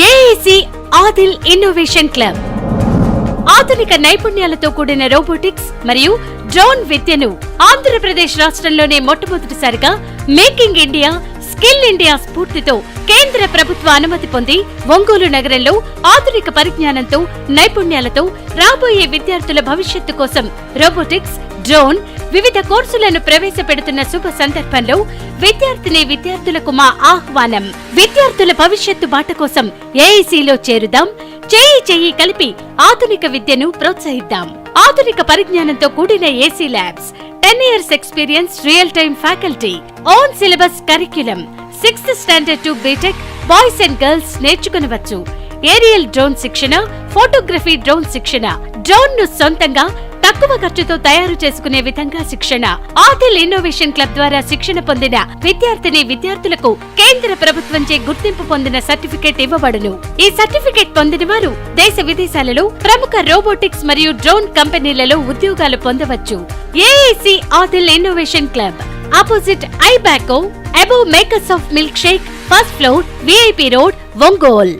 AIC Adil innovation club ఆధునిక నైపుణ్యాలతో కూడిన రోబోటిక్స్ మరియు డ్రోన్ విద్యను ఆంధ్రప్రదేశ్ రాష్ట్రంలోనే మొట్టమొదటిసారిగా మేకింగ్ ఇండియా స్కిల్ ఇండియా స్ఫూర్తితో కేంద్ర ప్రభుత్వ అనుమతి పొంది ఒంగోలు నగరంలో ఆధునిక పరిజ్ఞానంతో నైపుణ్యాలతో రాబోయే విద్యార్థుల భవిష్యత్తు కోసం రోబోటిక్స్, డ్రోన్ వివిధ కోర్సులను ప్రవేశపెడుతున్న శుభ సందర్భంలో విద్యార్థులకు మా ఆహ్వానం. విద్యార్థుల భవిష్యత్తు బాట కోసం ఏఐసిలో చేరుదాం. చేయి కలిపి ఆధునిక విద్యను ప్రోత్సహిద్దాం. ఆధునిక పరిజ్ఞానంతో కూడిన AC labs, 10 years experience, real time faculty, own syllabus curriculum, 6th standard to BTech boys and girls నేర్చుకునవచ్చు. ఏరియల్ డ్రోన్ శిక్షణ, ఫోటోగ్రఫీ డ్రోన్ శిక్షణ, డ్రోన్ ను సొంతంగా తక్కువ ఖర్చుతో తయారు చేసుకునే విధంగా శిక్షణ. ఆదిల్ ఇన్నోవేషన్ క్లబ్ ద్వారా శిక్షణ పొందిన విద్యార్థులకు కేంద్ర ప్రభుత్వంచే గుర్తింపు పొందిన సర్టిఫికేట్ ఇవ్వబడును. ఈ సర్టిఫికేట్ పొందిన వారు దేశ విదేశాలలో ప్రముఖ రోబోటిక్స్ మరియు డ్రోన్ కంపెనీలలో ఉద్యోగాలు పొందవచ్చు. AIC Adil innovation club, opposite ibaco, above makers of milkshake, first floor, VIP Road, Ongole.